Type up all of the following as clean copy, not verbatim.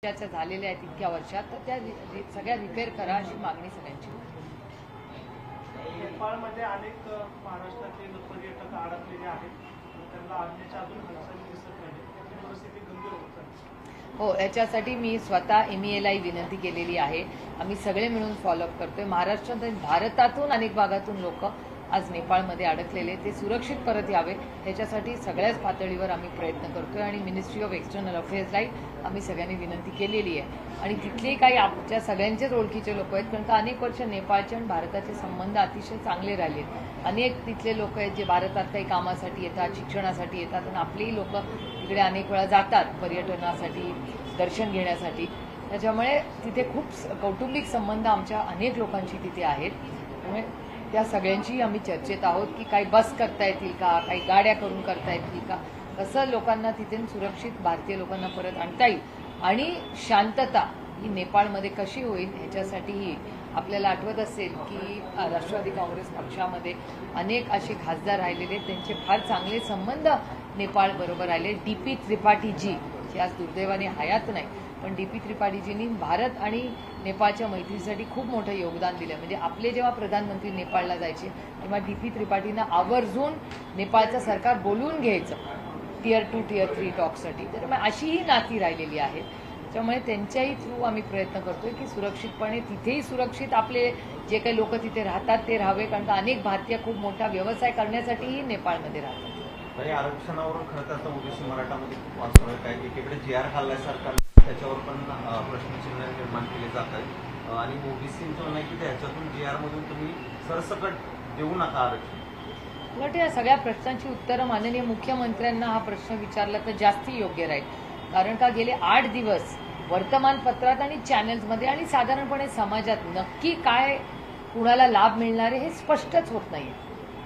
ज्याच्या झालेल्या आहेत इतक्या वर्षात, तर त्या सगळ्या रिपेअर करा अशी मागणी सगळ्यांची. नेपाळमध्ये अनेक महाराष्ट्रातील पर्यटक अडकलेले आहेत, त्यांना आणण्याच्या अजून हालचाली दिसत नाही, त्याची परिस्थिती गंभीर होत आहे. हो, याच्यासाठी मी स्वतः MEAला विनंती केलेली आहे. आम्ही सगळे मिळून फॉलोअप करतोय. महाराष्ट्रात भारतातून अनेक भागातून लोक आज नेपाळमध्ये अडकलेले, ते सुरक्षित परत यावे त्याच्यासाठी सगळ्याच पातळीवर आम्ही प्रयत्न करतोय आणि मिनिस्ट्री ऑफ एक्सटर्नल अफेअर्सलाही आम्ही सगळ्यांनी विनंती केलेली आहे. आणि तिथले काही आमच्या सगळ्यांचेच ओळखीचे लोक आहेत, कारण का अनेक वर्ष नेपाळचे आणि भारताचे संबंध अतिशय चांगले राहिले. अनेक तिथले लोक आहेत जे भारतात काही कामासाठी येतात, शिक्षणासाठी येतात, आणि आपलेही लोक तिकडे अनेक वेळा जातात पर्यटनासाठी, दर्शन घेण्यासाठी. त्याच्यामुळे तिथे खूप कौटुंबिक संबंध आमच्या अनेक लोकांशी तिथे आहेत. त्यामुळे त्या सगळ्यांशी आम्ही चर्चेत आहोत की काही बस करता येतील का, काही गाड्या करून करता येतील का, कसं लोकांना तिथे सुरक्षित भारतीय लोकांना परत आणता येईल आणि शांतता ही नेपाळमध्ये कशी होईल ह्याच्यासाठीही आपल्याला आठवत असेल की राष्ट्रवादी काँग्रेस पक्षामध्ये अनेक असे खासदार राहिलेले, त्यांचे फार चांगले संबंध नेपाळ बरोबर राहिले. DP त्रिपाठीजी जे आज दुर्दैवाने हयात नाही, पण DP त्रिपाठीजींनी भारत आणि नेपाळच्या मैत्रीसाठी खूप मोठं योगदान दिलं. म्हणजे आपले जेव्हा प्रधानमंत्री नेपाळला जायचे तेव्हा DP त्रिपाठींना आवर्जून नेपाळचं सरकार बोलवून घ्यायचं Tier 2 Tier 3 टॉकसाठी. तर अशीही नाती राहिलेली आहेत. त्यामुळे त्यांच्याही थ्रू आम्ही प्रयत्न करतोय की सुरक्षितपणे तिथेही सुरक्षित आपले जे काही लोक तिथे राहतात ते राहावे, कारण का अनेक भारतीय खूप मोठा व्यवसाय करण्यासाठीही नेपाळमध्ये राहतात. तरी आरक्षणावरून खरं तर ओबीसी मराठामध्ये खूप वाद आहे. एकीकडे GR खाल्लाय सरकार, त्याच्यावर पण प्रश्नचिन्ह निर्माण केले जात आहेत आणि ओबीसींचं म्हणणं आहे की त्याच्यातून GR मधून तुम्ही सरसकट देऊ नका आरक्षण. उलट या सगळ्या प्रश्नांची उत्तरं माननीय मुख्यमंत्र्यांना हा प्रश्न विचारला तर जास्ती योग्य राहील, कारण का गेले 8 दिवस वर्तमानपत्रात आणि चॅनल्समध्ये आणि साधारणपणे समाजात नक्की काय कुणाला लाभ मिळणार आहे हे स्पष्टच होत नाहीये.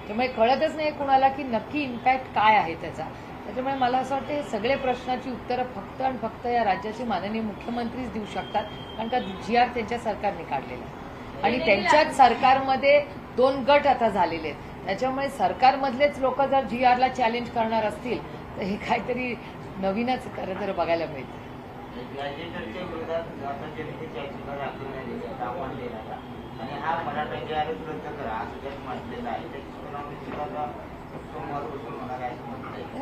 त्यामुळे कळतच नाही कुणाला की नक्की इम्पॅक्ट काय आहे त्याचा. त्याच्यामुळे मला असं वाटतं हे सगळे प्रश्नाची उत्तरं फक्त आणि फक्त या राज्याचे माननीय मुख्यमंत्रीच देऊ शकतात, कारण का GR त्यांच्या सरकारने काढलेला आहे आणि त्यांच्याच सरकारमध्ये 2 गट आता झालेले आहेत. त्याच्यामुळे सरकारमधलेच लोक जर GRला चॅलेंज करणार असतील तर हे काहीतरी नवीनच खरं तर बघायला मिळतं.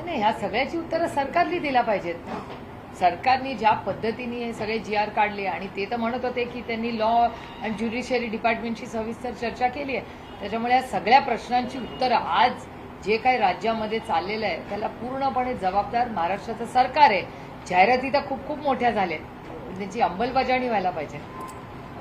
नाही, ह्या सगळ्याची उत्तरं सरकारने दिला पाहिजेत. सरकारने ज्या पद्धतीने हे सगळे GR काढले आणि ते तर म्हणत होते की त्यांनी लॉ अँड ज्युडिशियरी डिपार्टमेंटशी सविस्तर चर्चा केली आहे. त्याच्यामुळे या सगळ्या प्रश्नांची उत्तरं आज जे काही राज्यामध्ये चाललेलं आहे त्याला पूर्णपणे जबाबदार महाराष्ट्राचं सरकार आहे. जाहिराती तर खूप खूप मोठ्या झाल्या, त्यांची अंमलबजावणी व्हायला पाहिजे.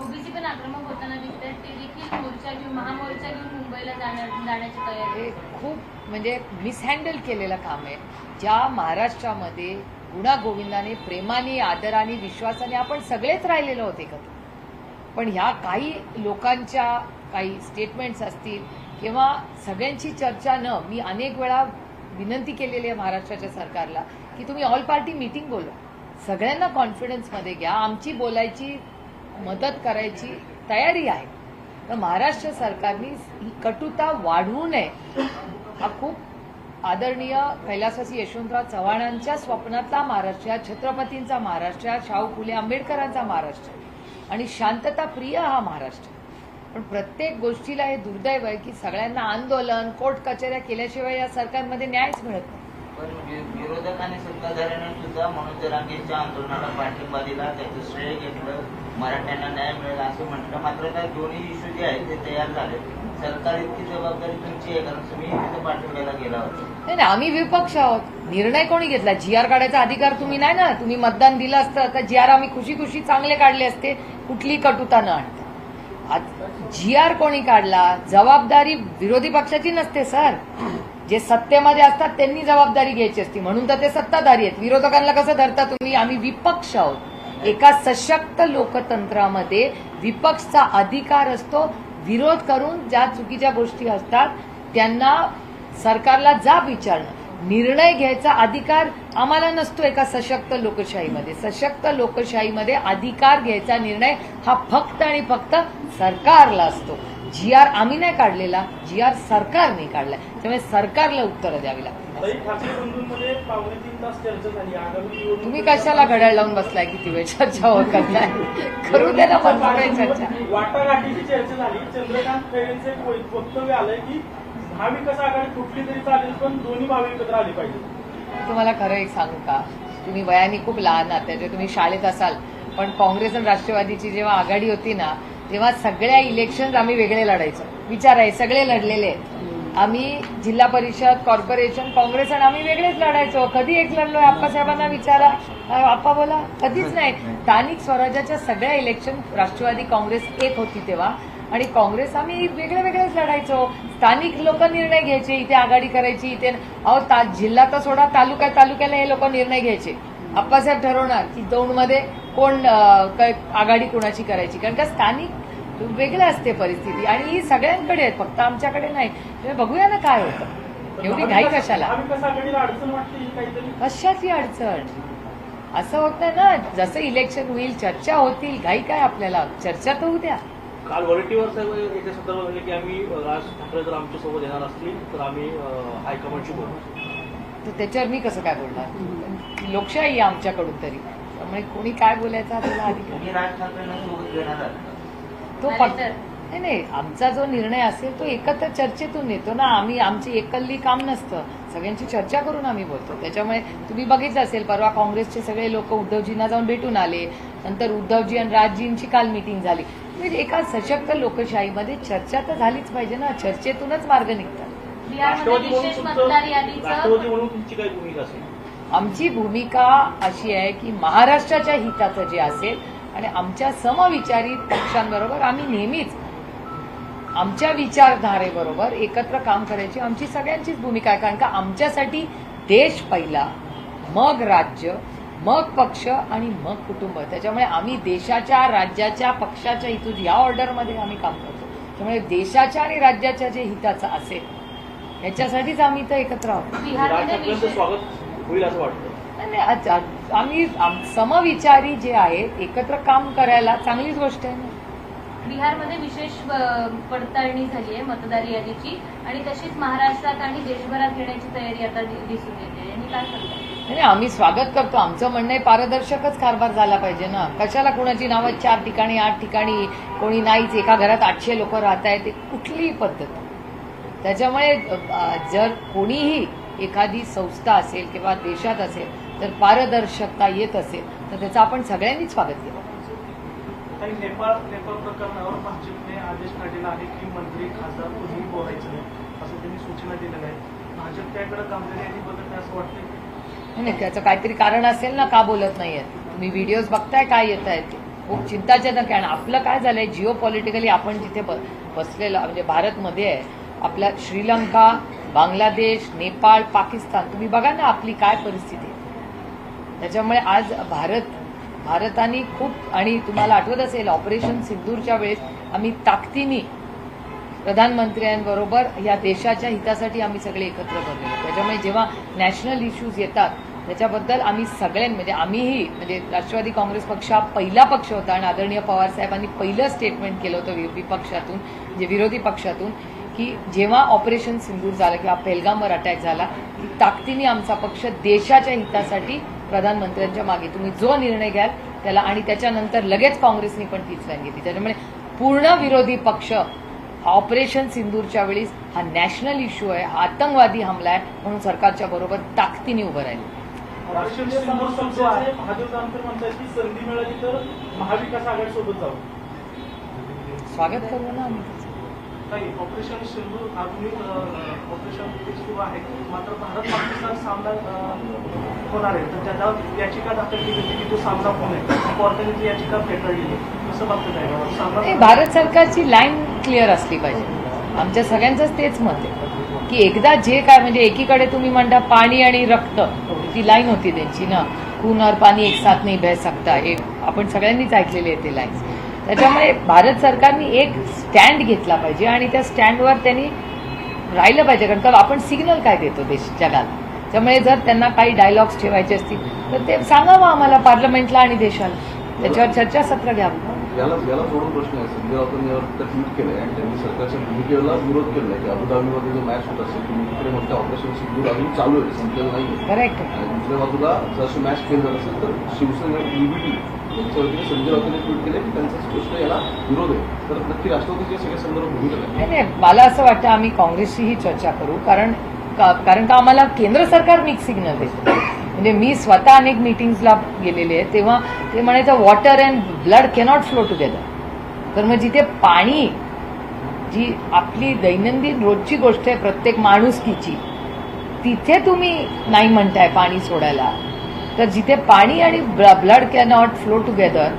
ओबीसी पण आक्रमक होताना दिसतात, ते देखील मोर्चा घेऊन महामोर्चा घेऊन मुंबईला जाण्याची तयारी. हे खूप म्हणजे मिसहँडल केलेलं काम आहे. ज्या महाराष्ट्रामध्ये गुणागोविंदाने, प्रेमाने, आदराने, विश्वासाने आपण सगळेच राहिलेलो होते एकत्र, पण ह्या काही लोकांच्या काही स्टेटमेंट्स असतील किंवा सगळ्यांची चर्चा न, मी अनेक वेळा विनंती केलेली आहे महाराष्ट्राच्या सरकारला की तुम्ही ऑल पार्टी मीटिंग बोलवा, सगळ्यांना कॉन्फिडन्समध्ये घ्या, आमची बोलायची मदत करायची तयारी आहे. तर महाराष्ट्र सरकारने ही कटुता वाढवू नये. हा खूप आदरणीय कैलासवासी यशवंतराव चव्हाणांच्या स्वप्नातला महाराष्ट्र, छत्रपतींचा महाराष्ट्र, शाहू फुले आंबेडकरांचा महाराष्ट्र आणि शांतता प्रिय हा महाराष्ट्र. पण प्रत्येक गोष्टीला हे दुर्दैव आहे की सगळ्यांना आंदोलन, कोर्ट कचेऱ्या केल्याशिवाय या सरकारमध्ये न्यायच मिळत नाही. पण विरोधक आणि सत्ताधाऱ्यांनी सुद्धा मनोज जरांगेंच्या आंदोलनाला पाठिंबा दिला, त्याचं श्रेय घेतलं, मराठ्यांना न्याय मिळेल असं म्हटलं. मात्र काय दोन्ही इश्यू जे आहेत ते तयार झाले. सरकार इतकी जबाबदारी तुमची आहे, कारण तुम्ही तिथं पाठिंब्याला गेला होता. नाही, आम्ही विपक्ष आहोत. निर्णय कोणी घेतला? GR काढायचा अधिकार तुम्ही नाही ना. तुम्ही मतदान दिलं असतं तर GR आम्ही खुशी खुशी चांगले काढले असते, कुठली कटुता न आणता. GR कोणी काढला? जबाबदारी विरोधी पक्षाची नसते सर. जे सत्तेमध्ये असतात त्यांनी जबाबदारी घ्यायची असती, म्हणून तर ते सत्ताधारी आहेत. विरोधकांना कसं धरता तुम्ही? आम्ही विपक्ष आहोत. एका सशक्त लोकतंत्रामध्ये विपक्षचा अधिकार असतो विरोध करून ज्या चुकीच्या गोष्टी असतात त्यांना सरकारला जाब विचारणं. निर्णय घ्यायचा अधिकार आम्हाला नसतो एका सशक्त लोकशाहीमध्ये. सशक्त लोकशाहीमध्ये अधिकार घ्यायचा निर्णय हा फक्त आणि फक्त सरकारला असतो. GR आम्ही नाही काढलेला, GR सरकारने काढलाय. त्यामुळे सरकारला उत्तरं द्यावी लागतात. ताई, ठाकरे बंधूंमध्ये पावणे 3 तास चर्चा झाली. आगामी निवडणूक तुम्ही कशाला घड्याळ लावून बसलाय किती वेळ चर्चा हो करताय? करू दे ना मनमोकळी चर्चा. वाटाघाटीची चर्चा झाली. चंद्रकांत खैरेंचं एक वक्तव्य आलंय की महाविकास आघाडी फुटली तरी चालेल, पण दोन्ही भाव एकत्र आले पाहिजे. तुम्हाला खरं एक सांगू का, तुम्ही वयाने खूप लहान आहात, त्याच्यात तुम्ही शाळेत असाल, पण काँग्रेस आणि राष्ट्रवादीची जेव्हा आघाडी होती ना, तेव्हा सगळ्या इलेक्शन आम्ही वेगळे लढायचो. विचार आहे, सगळे लढलेले आहेत. आम्ही जिल्हा परिषद, कॉर्पोरेशन, काँग्रेस आणि आम्ही वेगळेच लढायचो. कधी एक लढलोय? आप्पासाहेबांना विचारा, आप्पा बोला. कधीच नाही. स्थानिक स्वराज्याच्या सगळ्या इलेक्शन राष्ट्रवादी काँग्रेस एक होती तेव्हा, आणि काँग्रेस आम्ही वेगळे वेगळेच लढायचो. स्थानिक लोक निर्णय घ्यायचे, इथे आघाडी करायची, इथे जिल्हा तर सोडा, तालुक्याला हे लोक निर्णय घ्यायचे. आप्पासाहेब ठरवणार की दौंडमध्ये कोण आघाडी कोणाची करायची, कारण का स्थानिक वेगळं असते परिस्थिती, आणि ही सगळ्यांकडे आहे, फक्त आमच्याकडे नाही. तुम्ही बघूया ना काय होतं. एवढी घाई कशाला? महाविकास आघाडीला अडचण वाटते ही काहीतरी? कशाची अडचण? असं होत नाही ना, जसं इलेक्शन होईल चर्चा होतील, घाई काय आपल्याला? चर्चा तर होऊ द्या. काल वॉलेंटियर साहेब याच्या संदर्भात म्हणले की आम्ही राज ठाकरे जर आमच्यासोबत येणार असतील तर आम्ही हायकमांडशी बोलू. तर त्याच्यावर मी कसं काय बोलणार? लोकशाही आहे आमच्याकडून तरी, त्यामुळे कोणी काय बोलायचं त्याला अधिकार. तुम्ही राज ठाकरेंना सोबत घेणार आहात? तो फक्त नाही, आमचा जो निर्णय असेल तो एकत्र चर्चेतून येतो ना. आमची एकल्ली काम नसतं, सगळ्यांची चर्चा करून आम्ही बोलतो. त्याच्यामुळे तुम्ही बघितलं असेल, परवा काँग्रेसचे सगळे लोक उद्धवजींना जाऊन भेटून आले, नंतर उद्धवजी आणि राजजींची काल मिटिंग झाली. म्हणजे एका सशक्त लोकशाहीमध्ये चर्चा तर झालीच पाहिजे ना, चर्चेतूनच मार्ग निघतात. बिहारमध्ये विशेष मतदार यादीचं राष्ट्रवादी म्हणून तुमची काय भूमिका असेल? आमची भूमिका अशी आहे की महाराष्ट्राच्या हिताचं जे असेल आणि आमच्या समविचारी पक्षांबरोबर आम्ही नेहमीच आमच्या विचारधारेबरोबर एकत्र काम करायची आमची सगळ्यांचीच भूमिका आहे. कारण का आमच्यासाठी देश पहिला, मग राज्य, मग पक्ष आणि मग कुटुंब. त्याच्यामुळे आम्ही देशाच्या, राज्याच्या, पक्षाच्या हितून या ऑर्डरमध्ये आम्ही काम करतो. त्यामुळे देशाच्या आणि राज्याच्या जे हिताचं असेल याच्यासाठीच आम्ही इथं एकत्र आहोत. राज बिहारमध्ये ठाकरेंचं विशेष स्वागत होईल असं वाटतं? आम्ही समविचारी जे आहेत एकत्र काम करायला चांगलीच गोष्ट आहे ना. बिहारमध्ये विशेष पडताळणी झाली आहे मतदार यादीची, आणि तशीच महाराष्ट्रात आणि देशभरात घेण्याची तयारी आता दिसून येते. यांनी काय करतात? नाही, आम्ही स्वागत करतो. आमचं म्हणणं आहे पारदर्शकच कारभार झाला पाहिजे ना. कशाला कोणाची नावं 4 ठिकाणी 8 ठिकाणी, कोणी नाहीच, एका घरात 800 लोक राहत आहेत, ते कुठलीही पद्धत. त्याच्यामुळे जर कोणीही एखादी संस्था असेल किंवा देशात असेल तर पारदर्शकता येत असेल तर त्याचं आपण सगळ्यांनीच स्वागत केलं. काही नेपाळ प्रकरणावर भाजपने आदेश काढलेला आहे की मंत्री, खासदार कोणीही बोलायचं नाही, असं त्यांनी सूचना दिलेल्या आहे. भाजप त्याकडे गांभीर्याने यांनी बदलत आहे असं वाटतंय? नाही, त्याचं काहीतरी कारण असेल ना, का बोलत नाहीयेत. तुम्ही व्हिडिओज बघताय काय येत आहेत ते, खूप चिंताजनक आहे. आणि आपलं काय झालंय, जिओ पॉलिटिकली आपण जिथे बसलेलं म्हणजे भारतमध्ये आहे, आपल्या श्रीलंका, बांगलादेश, नेपाळ, पाकिस्तान, तुम्ही बघा ना आपली काय परिस्थिती आहे. त्याच्यामुळे आज भारताने खूप, आणि तुम्हाला आठवत असेल ऑपरेशन सिंदूरच्या वेळेस आम्ही ताकदीने प्रधानमंत्र्यांबरोबर या देशाच्या हितासाठी आम्ही सगळे एकत्र बनलेलो. त्याच्यामुळे जेव्हा नॅशनल इश्यूज येतात त्याच्याबद्दल आम्ही सगळ्यांमध्ये, आम्हीही म्हणजे राष्ट्रवादी काँग्रेस पक्ष हा पहिला पक्ष होता आणि आदरणीय पवार साहेबांनी पहिलं स्टेटमेंट केलं होतं विपक्षातून, म्हणजे विरोधी पक्षातून, की जेव्हा ऑपरेशन सिंदूर झालं किंवा पेहलगामवर अटॅक झाला की ताकदीने आमचा पक्ष देशाच्या हितासाठी प्रधानमंत्र्यांच्या मागे, तुम्ही जो निर्णय घ्याल त्याला, आणि त्याच्यानंतर लगेच काँग्रेसनी पण तीच लाईन घेतली. त्याच्यामुळे पूर्ण विरोधी पक्ष ऑपरेशन सिंदूरच्या वेळी हा नॅशनल इश्यू आहे, हा आतंकवादी हमला आहे, म्हणून सरकारच्या बरोबर ताकदीने उभं राहिले. ऑपरेशन सिंदूर संपल्याचे भाजप आमदार म्हणतात की संधी मिळाली तर महाविकास आघाडी सोबत जाऊ. स्वागत करू ना आम्ही. काही ऑपरेशन सिंदूर आधुनिक ऑपरेशन सुरू आहे, मात्र भारत पाकिस्तान सामना होणार आहे, तर त्याच्यावर याचिका दाखल केली होती की तो सामना होऊ नये. कोर्टाने ती याचिका फेटाळली. कसं बघतं नाही, सामना? भारत सरकारची लाईन क्लिअर असली पाहिजे. आमच्या सगळ्यांचंच तेच मत आहे की एकदा जे काय, म्हणजे एकीकडे तुम्ही म्हणता पाणी आणि रक्त, ती लाईन होती त्यांची ना, खून और पाणी एक साथ नाही बह सकता, एक आपण सगळ्यांनीच ऐकलेली आहे ते लाईन्स. त्याच्यामुळे भारत सरकारने एक स्टँड घेतला पाहिजे आणि त्या स्टँडवर त्यांनी राहिलं पाहिजे. कारण का आपण सिग्नल काय देतो देश जगाला. त्यामुळे जर त्यांना काही डायलॉग्स ठेवायचे असतील तर ते सांगावं आम्हाला, पार्लमेंटला आणि देशाला, त्याच्यावर चर्चासत्र घ्यावं. याला सोडून प्रश्न आहे. संजय राऊतांनी यावर ट्विट केलंय आणि त्यांनी सरकारच्या भूमिकेला विरोध केलाय की अबुधाबीमध्ये जो मॅच होत असेल तुम्ही तिकडे म्हणता ऑपरेशन सिंदूर अजून चालू आहे, संपलेलं नाही. करेक्ट. आणि दुसऱ्या बाजूला जशी मॅच खेळ झाला असेल तर शिवसेना बीबीटी यांच्या वतीने संजय राऊतांनी ट्विट केलंय की त्यांचा स्पष्ट याला विरोध आहे. तर नक्की राष्ट्रवादीच्या सगळ्या संदर्भ भूमिका काय? नाही, मला असं वाटतं आम्ही काँग्रेसशीही चर्चा करू, कारण का आम्हाला केंद्र सरकार मिक्स सिग्नल देतं. म्हणजे मी स्वतः अनेक मीटिंग्सला गेलेले आहे, तेव्हा ते म्हणायचं water and blood cannot flow together. तर मग जिथे पाणी, जी आपली दैनंदिन रोजची गोष्ट आहे प्रत्येक माणुसकीची, तिथे तुम्ही नाही म्हणताय पाणी सोडायला, तर जिथे पाणी आणि ब्लड कॅनॉट फ्लो टुगेदर,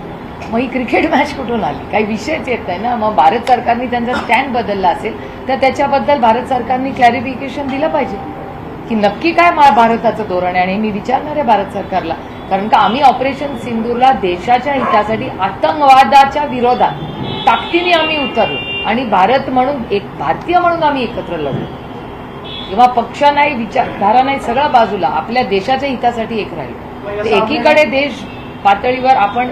मग ही क्रिकेट मॅच कुठून आली? काही विषयच येत नाही ना. मग भारत सरकारने त्यांचा स्टँड बदलला असेल तर त्याच्याबद्दल भारत सरकारने क्लॅरिफिकेशन दिलं पाहिजे की नक्की काय भारताचं धोरण आहे. आणि मी विचारणार आहे भारत सरकारला, कारण का आम्ही ऑपरेशन सिंदूरला देशाच्या हितासाठी आतंकवादाच्या विरोधात ताकदीने आम्ही उतरलो आणि भारत म्हणून, एक भारतीय म्हणून आम्ही एकत्र लढलो. किंवा पक्ष नाही, विचारधारा नाही, सगळ्या बाजूला आपल्या देशाच्या हितासाठी एक राहिलो. एकीकडे देश पातळीवर आपण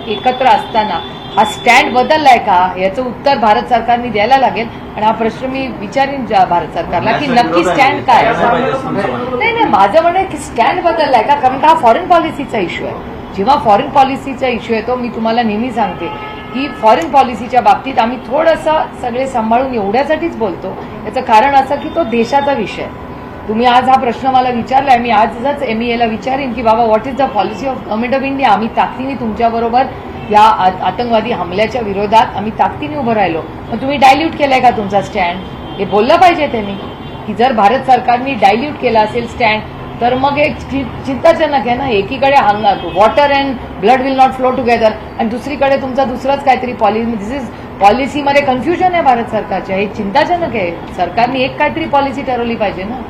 एकत्र असताना हा स्टँड बदललाय का, याचं उत्तर भारत सरकारने द्यायला लागेल. आणि हा प्रश्न मी विचारीन भारत सरकारला की नक्की स्टँड काय. नाही, माझं म्हणणं आहे की स्टँड बदललाय का, कारण का हा फॉरेन पॉलिसीचा इश्यू आहे. जेव्हा फॉरेन पॉलिसीचा इश्यू येतो, मी तुम्हाला नेहमी सांगते की फॉरेन पॉलिसीच्या बाबतीत आम्ही थोडंसं सगळे सांभाळून एवढ्यासाठीच बोलतो. याचं कारण असं की तो देशाचा विषय. तुम्ही आज हा प्रश्न मला विचारलाय, मी आजच MEAला विचारीन की बाबा what is the policy of government of India. आम्ही ताकदीने तुमच्याबरोबर या आतंकवादी हमल्याच्या विरोधात आम्ही ताकदीने उभं राहिलो. मग तुम्ही डायल्यूट केलाय का तुमचा स्टँड? हे बोललं पाहिजे त्यांनी की जर भारत सरकारने डायल्यूट केला असेल स्टँड तर मग एक चिंताजनक आहे ना. एकीकडे water and blood will not flow together आणि दुसरीकडे तुमचा दुसरंच काहीतरी पॉलिसीमध्ये कन्फ्युजन आहे भारत सरकारच्या. हे चिंताजनक आहे. सरकारने एक काहीतरी पॉलिसी ठरवली पाहिजे ना.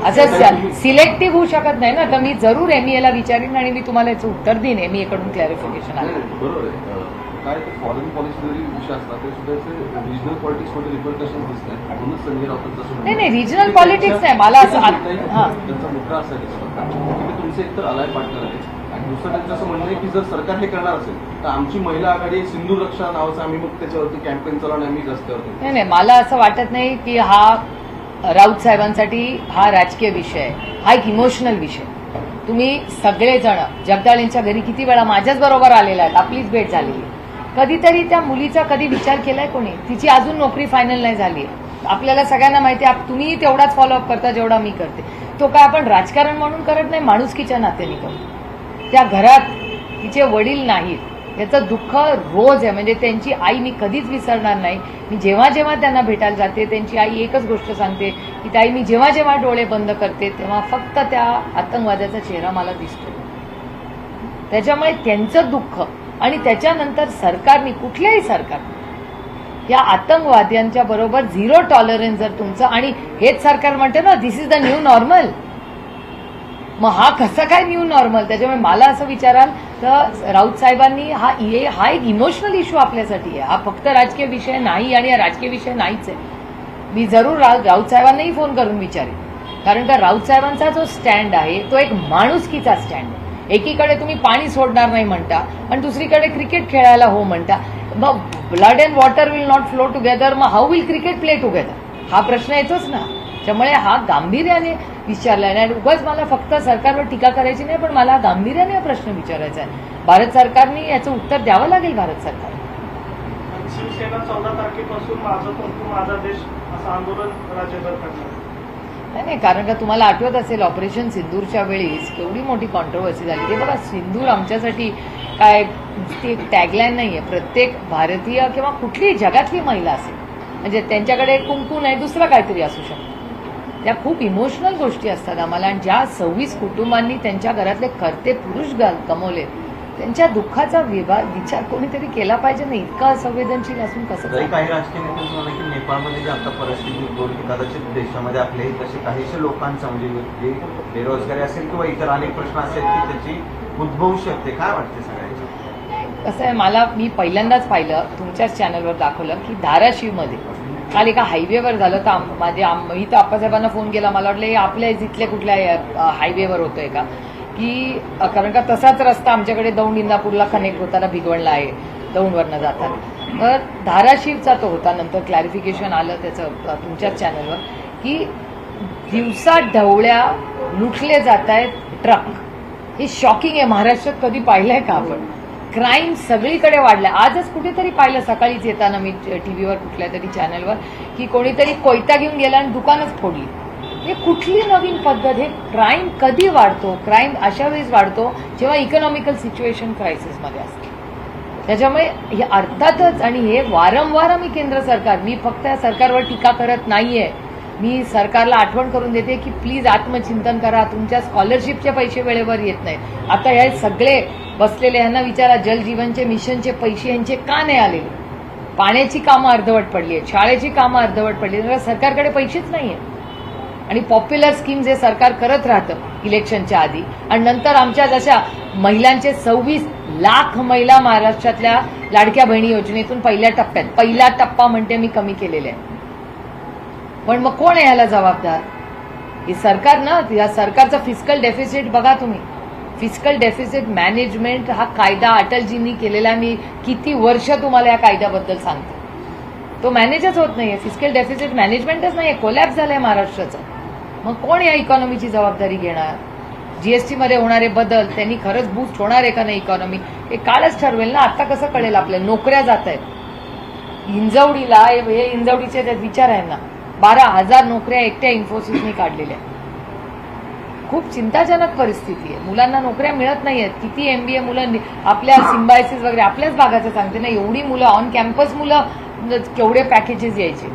असं सिलेक्टिव्ह होऊ शकत नाही ना. तर मी जरूर MEAला विचारीन आणि मी तुम्हाला याचं उत्तर देईन. MEAकडून क्लॅरिफिकेशन आलं. बरोबर आहे. काय ते फॉरेन पॉलिसी जरी विषय असला तरी सुद्धा रिजनल पॉलिटिक्समध्ये रिपरकशन दिसत नाही. म्हणूनच संजय राऊतांचं असं नाही, रिजनल पॉलिटिक्स नाही. मला असं त्यांचा मुद्दा असा आहे की तुमचे एकतर अलाय पार्टनर आहे आणि दुसरं त्यांचं असं म्हणणं आहे की जर सरकार हे करणार असेल तर आमची महिला आघाडी सिंधू रक्षा नावाचं आम्ही मग त्याच्यावरती कॅम्पेन चालवून आम्ही रस्त्यावरती. नाही, मला असं वाटत नाही की हा राऊत साहेबांसाठी हा राजकीय विषय आहे. हा एक इमोशनल विषय. तुम्ही सगळेजण जगदाळेंच्या घरी किती वेळा माझ्याच बरोबर आलेला आहेत, आपलीच भेट झालेली. कधीतरी त्या मुलीचा कधी विचार केलाय कोणी? तिची अजून नोकरी फायनल नाही झाली. आपल्याला सगळ्यांना माहिती आहे, तुम्ही तेवढाच फॉलोअप करता जेवढा मी करते. तो काय आपण राजकारण म्हणून करत नाही, माणुसकीच्या नात्याने करतो. त्या घरात तिचे वडील नाहीत, याचं दुःख रोज आहे. म्हणजे त्यांची आई मी कधीच विसरणार नाही. मी जेव्हा जेव्हा त्यांना भेटायला जाते त्यांची आई एकच गोष्ट सांगते की ताई, मी जेव्हा जेव्हा डोळे बंद करते तेव्हा फक्त त्या आतंकवाद्याचा चेहरा मला दिसतो. त्याच्यामुळे त्यांचं दुःख आणि त्याच्यानंतर सरकारने, कुठल्याही सरकारने या आतंकवाद्यांच्या बरोबर झिरो टॉलरन्स जर तुमचं, आणि हेच सरकार म्हणते ना दिस इज द न्यू नॉर्मल, मग हा कसं काय न्यू नॉर्मल? त्याच्यामुळे मला असं विचाराल तर राऊत साहेबांनी हा एक इमोशनल इश्यू आपल्यासाठी आहे. हा फक्त राजकीय विषय नाही आणि हा राजकीय विषय नाहीच आहे. मी जरूर राऊत साहेबांनाही फोन करून विचारेन, कारण का राऊत साहेबांचा जो स्टँड आहे तो एक माणुसकीचा स्टँड आहे. एकीकडे तुम्ही पाणी सोडणार नाही म्हणता आणि दुसरीकडे क्रिकेट खेळायला हो म्हणता. मग blood and water will not flow together, मग how will cricket play together? हा प्रश्न येतोच ना. त्यामुळे हा गांभीर्याने विचारला नाही. उगाच मला फक्त सरकारवर टीका करायची नाही, पण मला गांभीर्याने हा प्रश्न विचारायचा आहे. भारत सरकारने याचं उत्तर द्यावं लागेल. भारत सरकार शिवसेना 14 तारखेपासून माझं कुंकू माझा देश असं आंदोलन राज्यभर करणार. नाही, कारण का तुम्हाला आठवत असेल ऑपरेशन सिंदूरच्या वेळीच केवढी मोठी कॉन्ट्रोवर्सी झाली. ते बघा, सिंदूर आमच्यासाठी काय ती एक टॅगलाईन नाहीये. प्रत्येक भारतीय किंवा कुठलीही जगातली महिला असेल म्हणजे त्यांच्याकडे कुंकू नाही, दुसरं काहीतरी असू शकतं. त्या खूप इमोशनल गोष्टी असतात आम्हाला. आणि ज्या 26 कुटुंबांनी त्यांच्या घरातले करते पुरुष गमवले, त्यांच्या दुःखाचा विचार कोणीतरी केला पाहिजे ना. इतका असंवेदनशील असून कसं? काही राजकीय नेत्यांचं म्हणणं की नेपाळमध्ये जी आता परिस्थिती उद्भवली, कदाचित देशामध्ये आपले तसे काहीशे लोकांचा म्हणजे जे बेरोजगारी असेल किंवा इतर अनेक प्रश्न असेल की त्याची उद्भवू शकते. काय वाटते सगळ्यांचं? कसं आहे, मी पहिल्यांदाच पाहिलं, तुमच्याच चॅनलवर दाखवलं की धाराशिवमध्ये काल एका हायवेवर झालं. तर मी तर आप्पासाहेबांना फोन केला. मला वाटलं आपल्या इथल्या कुठल्या हायवेवर होतोय का, की कारण का तसाच रस्ता आमच्याकडे दौंड इंदापूरला कनेक्ट होताना भिगवणला आहे. दौंडवरनं जाताना. तर धाराशिवचा तो होता, नंतर क्लॅरिफिकेशन आलं त्याचं तुमच्याच चॅनलवर की दिवसा ढवळ्या लुटले जात आहेत ट्रक. हे शॉकिंग आहे. महाराष्ट्रात कधी पाहिलंय का आपण? क्राईम सगळीकडे वाढलाय. आजच कुठेतरी पाहिलं सकाळीच येताना मी टीव्हीवर कुठल्या तरी चॅनलवर की कोणीतरी कोयता घेऊन गेला आणि दुकानच फोडली. हे कुठली नवीन पद्धत? हे क्राईम कधी वाढतो? क्राईम अशा वेळेस वाढतो जेव्हा इकॉनॉमिकल सिच्युएशन क्रायसिसमध्ये असते. त्याच्यामुळे हे अर्थातच, आणि हे वारंवार आम्ही केंद्र सरकार, मी फक्त या सरकारवर टीका करत नाहीये, मी सरकारला आठवण करून देते की प्लीज आत्मचिंतन करा. तुमच्या स्कॉलरशिपचे पैसे वेळेवर येत नाहीत. आता हे सगळे बसलेले यांना विचारा, जलजीवनचे मिशनचे पैसे यांचे का नाही आलेले? पाण्याची कामं अर्धवट पडली आहेत, शाळेची कामं अर्धवट पडली आहेत, सरकारकडे पैसेच नाहीये. आणि पॉप्युलर स्कीम्स हे सरकार करत राहतं इलेक्शनच्या आधी, आणि नंतर आमच्या जशा महिलांचे 26 लाख महिला महाराष्ट्रातल्या लाडक्या बहिणी योजनेतून पहिला टप्पा म्हणते मी कमी केलेला आहे. पण मग कोण आहे ह्याला जबाबदार? ही सरकार ना. या सरकारचा फिस्कल डेफिसिट बघा तुम्ही. फिस्कल डेफिसिट मॅनेजमेंट हा कायदा अटलजींनी केलेला, मी किती वर्ष तुम्हाला या कायद्याबद्दल सांगते, तो मॅनेजच होत नाहीये. फिस्कल डेफिसिट मॅनेजमेंटच नाहीये. कोलॅप्स झालंय महाराष्ट्राचं. मग कोण या इकॉनॉमीची जबाबदारी घेणार? जीएसटी मध्ये होणारे बदल त्यांनी खरंच बूस्ट होणार आहे का नाही इकॉनॉमी? हे कालच ठरवेल ना. आता कसं कळेल आपल्याला? नोकऱ्या जात आहेत हिंजवडीला. हे हिंजवडीचे विचार आहे ना, 12,000 नोकऱ्या एकट्या इन्फोसिसने काढलेल्या. खूप चिंताजनक परिस्थिती आहे. मुलांना नोकऱ्या मिळत नाहीयेत. किती एमबीए मुलं आपल्या सिम्बायसिस वगैरे आपल्याच भागाचं सांगते ना, एवढी मुलं ऑन कॅम्पस मुलं, केवढे पॅकेजेस यायचे.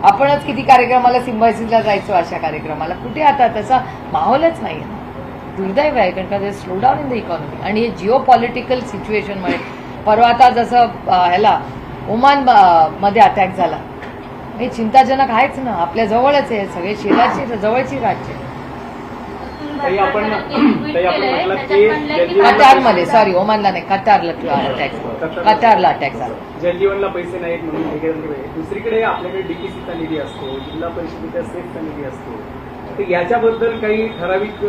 आपणच किती कार्यक्रमाला सिम्बायसिसला जायचो, अशा कार्यक्रमाला. कुठे आता तसा माहोलच नाही. दुर्दैव आहे, कारण का slow down in the economy. आणि हे जिओ पॉलिटिकल सिच्युएशनमुळे परवा आता जसं ह्याला ओमान मध्ये अटॅक झाला, हे चिंताजनक आहेच ना. आपल्या जवळच आहे, सगळे शेजारची जवळची राज्य. कतारमध्ये, सॉरी ओमानला नाही, कतारला अटॅक झाला. जलजीवनला पैसे नाहीत म्हणून. दुसरीकडे आपल्याकडे डीपीसीचा निधी असतो, जिल्हा परिषदेच्या सेफचा निधी असतो. तर याच्याबद्दल काही ठराविक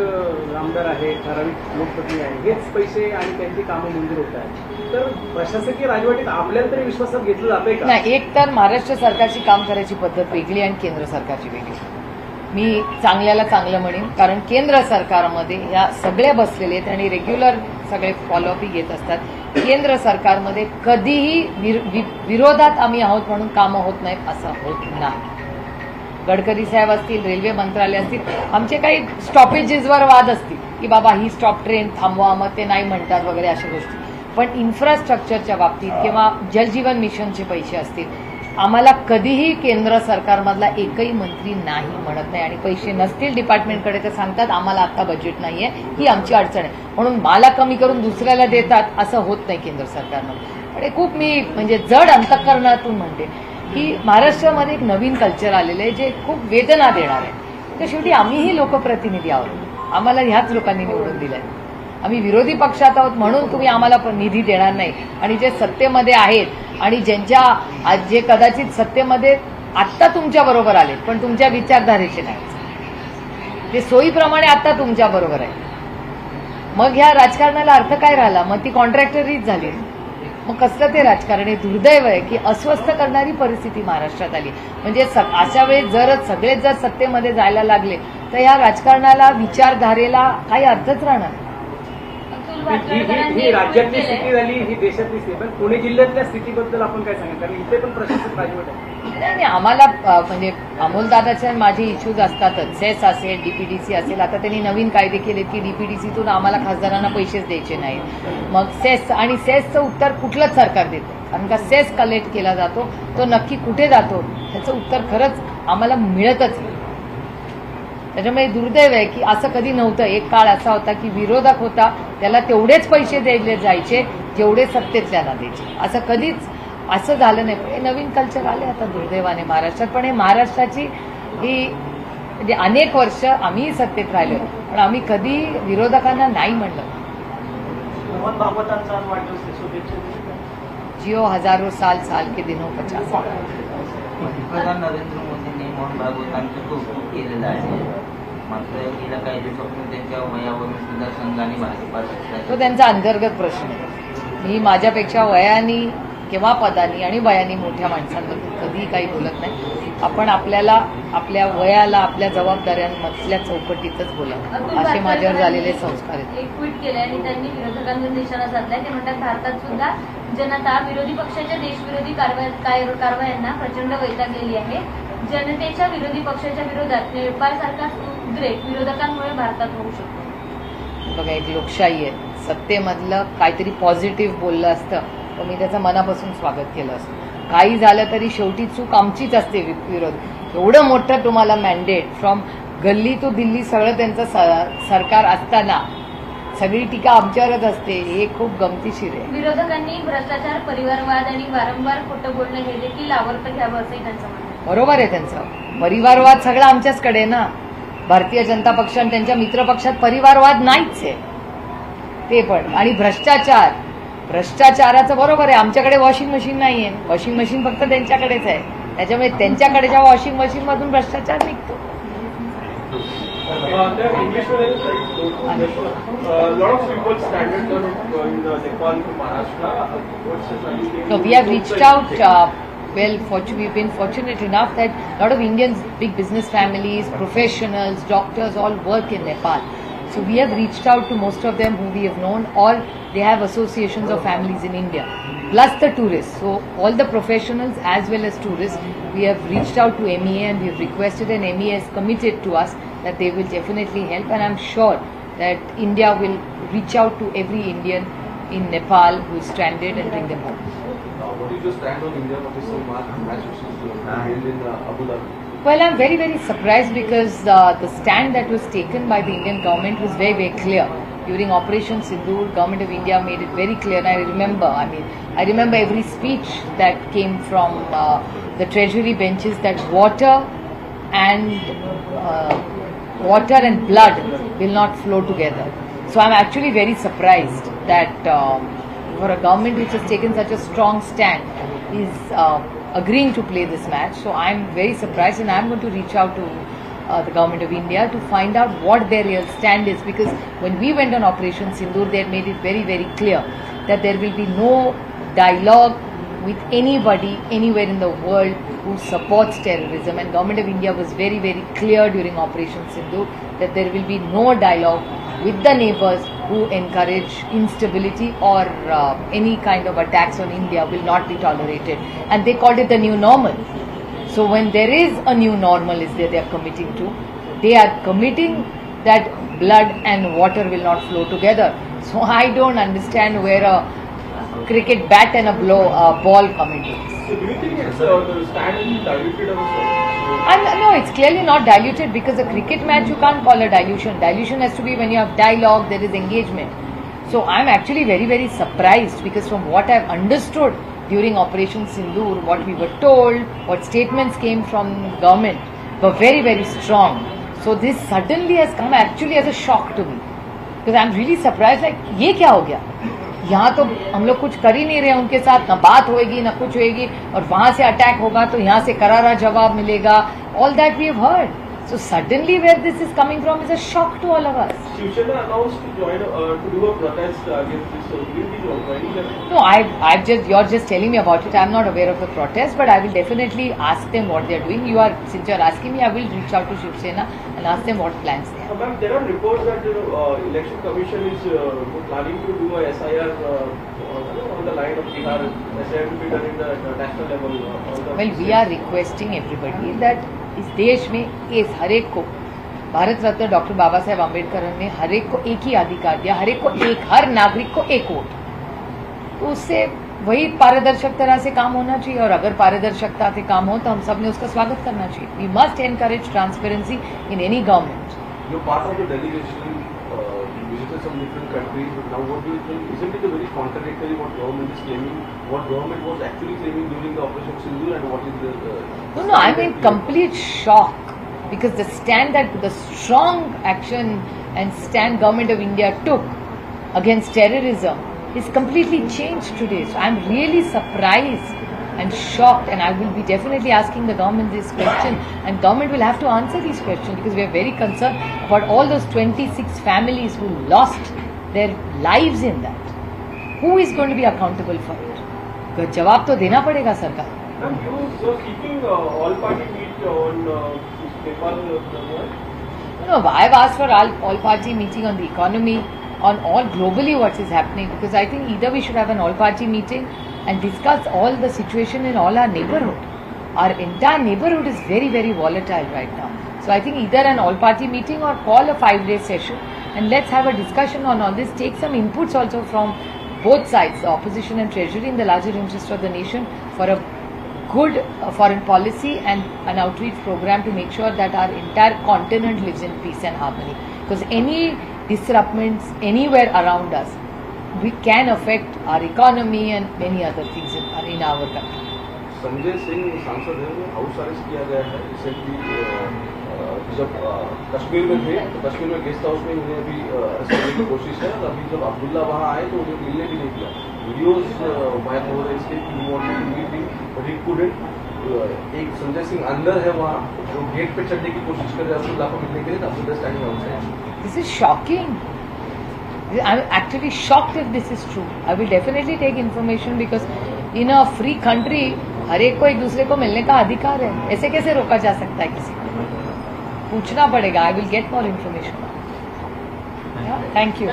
आमदार आहेत, ठराविक लोकप्रतिनिधी आहेत, हेच पैसे आणि त्यांची कामं मंजूर होत आहेत. तर प्रशासकीय राजवटीत आपल्याला तरी विश्वासात घेतलं जातंय का? नाही, एक तर महाराष्ट्र सरकारची काम करायची पद्धत वेगळी आणि केंद्र सरकारची वेगळी. मी चांगल्याला चांगलं म्हणेन, कारण केंद्र सरकारमध्ये या सगळे बसलेले आहेत आणि रेग्युलर सगळे फॉलोअपही घेत असतात. केंद्र सरकारमध्ये कधीही विरोधात आम्ही आहोत म्हणून कामं होत नाहीत असं होत नाही. गडकरी साहेब असतील, रेल्वे मंत्रालय असतील, आमचे काही स्टॉपेजेसवर वाद असतील की बाबा ही स्टॉप ट्रेन थांबवा, मग ते नाही म्हणतात वगैरे अशा गोष्टी. पण इन्फ्रास्ट्रक्चरच्या बाबतीत किंवा जलजीवन मिशनचे पैसे असतील, आम्हाला कधीही केंद्र सरकारमधला एकही मंत्री नाही म्हणत नाही. आणि पैसे नसतील डिपार्टमेंटकडे तर सांगतात आम्हाला आता बजेट नाहीये, ही आमची अडचण आहे, म्हणून मला कमी करून दुसऱ्याला देतात, असं होत नाही केंद्र सरकारनं. आणि खूप मी म्हणजे जड अंतःकरणातून म्हणते की महाराष्ट्रामध्ये एक नवीन कल्चर आलेलं आहे जे खूप वेदना देणार आहे. तर शेवटी आम्हीही लोकप्रतिनिधी आहोत, आम्हाला ह्याच लोकांनी निवडून दिलंय. आम्ही विरोधी पक्षात आहोत म्हणून तुम्ही आम्हाला निधी देणार नाही. आणि जे सत्तेमध्ये आहेत आणि जे कदाचित सत्तेमध्ये आत्ता तुमच्या बरोबर आले पण तुमच्या विचारधारेचे नाही, ते सोयीप्रमाणे आता तुमच्या बरोबर आहे, मग ह्या राजकारणाला अर्थ काय राहिला? मग ती कॉन्ट्रॅक्टरीच झाली. मग कसलं ते राजकारण? हे दुर्दैव आहे की अस्वस्थ करणारी परिस्थिती महाराष्ट्रात आली. म्हणजे अशा वेळेस जर सगळेच जर सत्तेमध्ये जायला लागले तर या राजकारणाला, विचारधारेला काही अर्थच राहणार. ही राज्यातली स्थिती झाली, ही देशातली स्थिती. पण पुणे जिल्ह्यातल्या स्थितीबद्दल आपण काय सांगाल? कारण इथे पण प्रशासक राजवट आहे. नाही, आम्हाला म्हणजे अमोलदादाचे माझे इश्यूज असतातच. सेस असेल, डीपीडीसी असेल. आता त्यांनी नवीन कायदे केलेत की डीपीडीसीतून आम्हाला खासदारांना पैसेच द्यायचे नाहीत. मग सेस, आणि सेसचं उत्तर कुठलंच सरकार देतं, कारण का सेस कलेक्ट केला जातो, तो नक्की कुठे जातो त्याचं उत्तर खरंच आम्हाला मिळतच नाही. त्याच्यामुळे दुर्दैव आहे की असं कधी नव्हतं. एक काळ असा होता की विरोधक होता त्याला तेवढेच पैसे दिले जायचे जेवढे सत्तेतल्याला द्यायचे. असं कधीच असं झालं नाही. हे नवीन कल्चर आले आता दुर्दैवाने महाराष्ट्रात. पण हे महाराष्ट्राची ही म्हणजे अनेक वर्ष आम्ही सत्तेत राहिलो, पण आम्ही कधी विरोधकांना नाही म्हणलं. मोहन भागवतांचा वाढदिवस, शुभेच्छा. जिओ हजारो साल साल के दिनों 50. पंतप्रधान नरेंद्र मोदींनी मोहन भागवतांचं कौतुक केलेलं आहे. मात्र गेल्या काही दिवसापासून त्यांच्या वयावरून सुद्धा संघ आणि भाजपात तो त्यांचा अंतर्गत प्रश्न आहे. मी माझ्यापेक्षा वयाने किंवा पदानी आणि वयाने मोठ्या माणसांबद्दल कधीही काही बोलत नाही. आपण आपल्याला आपल्या वयाला आपल्या जबाबदाऱ्यांमधल्या चौकटीतच बोलावं असे माझ्यावर झालेले संस्कार आहेत. एक ट्विट केलंय आणि त्यांनी विरोधकांवर निशाणा साधलाय. ते म्हणतात भारतात सुद्धा जनता विरोधी पक्षाच्या देशविरोधी कारवायांना प्रचंड वैतागलेली आहे. जनतेच्या विरोधी पक्षाच्या विरोधात नेपाळसारखा उद्रेक विरोधकांमुळे भारतात होऊ शकतो. बघा, एक लोकशाही आहे. सत्तेमधलं काहीतरी पॉझिटिव्ह बोललं असतं तर मी त्याचं मनापासून स्वागत केलं असतं. काही झालं तरी शेवटी चूक आमचीच असते. विरोध एवढं मोठं तुम्हाला मॅन्डेट फ्रॉम गल्ली टू दिल्ली सगळं त्यांचं सरकार असताना सगळी टीका आमच्यावरच असते. हे खूप गमतीशीर आहे. विरोधकांनी भ्रष्टाचार, परिवारवाद आणि वारंवार खोटं बोलणं हे देखील आवर्त घ्यावं असंही त्यांचं म्हणणं आहे. बरोबर आहे त्यांचं. परिवारवाद सगळं आमच्याचकडे ना. भारतीय जनता पक्ष आणि त्यांच्या मित्रपक्षात परिवारवाद नाहीच आहे. ते पण आणि भ्रष्टाचाराचं बरोबर आहे. आमच्याकडे वॉशिंग मशीन नाहीये. वॉशिंग मशीन फक्त त्यांच्याकडेच आहे. त्याच्यामुळे त्यांच्याकडच्या वॉशिंग मशीन मधून भ्रष्टाचार निघतो. So we have reached out. We've been fortunate enough that a lot of Indians, big business families, professionals, doctors, all work in Nepal. So we have reached out to most of them who we have known, or they have associations of families in India, plus the tourists. So all the professionals as well as tourists, we have reached out to MEA and we have requested, and MEA has committed to us that they will definitely help, and I'm sure that India will reach out to every Indian in Nepal who is stranded and bring them home. What is your stand on India Pakistan match which is held in Abu Dhabi? Well, I'm very, very surprised because the stand that was taken by the Indian government was very, very clear. During Operation Sindoor, Government of India made it very clear, and I remember every speech that came from the treasury benches that water and blood will not flow together. So I'm actually very surprised that for a government which has taken such a strong stand is agreeing to play this match. So I'm very surprised, and I'm going to reach out to the government of India to find out what their real stand is, because when we went on Operation Sindoor, they had made it very, very clear that there will be no dialogue with anybody anywhere in the world who supports terrorism, and Government of India was very, very clear during Operation Sindoor that there will be no dialogue with the neighbors who encourage instability or any kind of attacks on India will not be tolerated, and they called it the new normal. So when there is a new normal is there, they are committing to. They are committing that blood and water will not flow together. So I don't understand where a cricket bat and a ball come into this. So do you think it's the stand is diluted also? No, it's clearly not diluted, because a cricket match you can't call a dilution. Dilution has to be when you have dialogue, there is engagement. So I'm actually very, very surprised, because from what I've understood during Operation Sindoor, what we were told, what statements came from government were very, very strong. So this suddenly has come actually as a shock to me, because I'm really surprised, like ये क्या हो गया? यहाँ तो हम लोग कुछ कर ही नहीं रहे उनके साथ, ना बात होएगी ना कुछ होएगी, और वहां से अटैक होगा तो यहाँ से करारा जवाब मिलेगा. All that we have heard. So suddenly where this is coming from is a shock to all of us. Shivsena announced to join to do a protest against this. So will you be joining them? No, you're just telling me about it. I'm not aware of the protest, but I will definitely ask them what they are doing. Since you're asking me, I will reach out to Shiv Sena and ask them what plans they have. Ma'am, there are reports that election commission is planning to do a SIR on the line of Bihar. SIR to be done in the national level. Well, we are requesting everybody that इस देश में हर एक को, Bharat Ratna doctor Baba Saheb Ambedkar ने हर एक को एक ही अधिकार दिया, हर नागरिक को एक वोट. तो उससे वही पारदर्शक तरह से काम होना चाहिए, और अगर पारदर्शकता से काम हो तो हम सब ने उसका स्वागत करना चाहिए. We must encourage transparency in any government. You're part of the delegation, visited some different countries, but now what do you think? Isn't it a very contradictory what government is claiming, what government was actually claiming during the Operation Sindoor, and what is the... No, I'm in complete shock, because the stand that the strong action and stand Government of India took against terrorism is completely changed today. So I'm really surprised and shocked, and I will be definitely asking the government this question, and government will have to answer these questions, because we are very concerned about all those 26 families who lost their lives in that. Who is going to be accountable for it? जवाब तो देना पड़ेगा सरकार. All party meet on Nepal. No, I've asked for all party meeting on the economy, on all globally what is happening, because I think either we should have an all party meeting and discuss all the situation in all our neighborhood. Our entire neighborhood is very, very volatile right now. So I think either an all party meeting or call a 5-day session and let's have a discussion on all this, take some inputs also from both sides, the opposition and treasury, in the larger interest of the nation for a good foreign policy and an outreach program to make sure that our entire continent lives in peace and harmony. Because any disruptions anywhere around us, we can affect our economy and many other things in our country. Sanjay Singh सांसद है, वो house arrest KIA गया है recently. जब कश्मीर में थे तो कश्मीर में guest house में उन्हें अभी अरेस्ट करने की कोशिश है, और अभी जब अब्दुल्ला वहाँ आए तो उन्हें मिलने भी नहीं दिया. वीडियोज वायरल हो रहे इसके कि wanted to meet him but he couldn't. एक संजय सिंह अंदर है वहाँ, जो गेट पे चढ़ने की कोशिश कर रहे हैं अब्दुल्ला को मिलने के लिए, Abdullah standing outside. This is shocking. I'm actually shocked if this is true. I will definitely take information because in a free country, हर एक को एक दूसरे को मिलने का अधिकार है. ऐसे कैसे रोका जा सकता है किसी को? पूछना पड़ेगा. I will get more information. Yeah, thank you.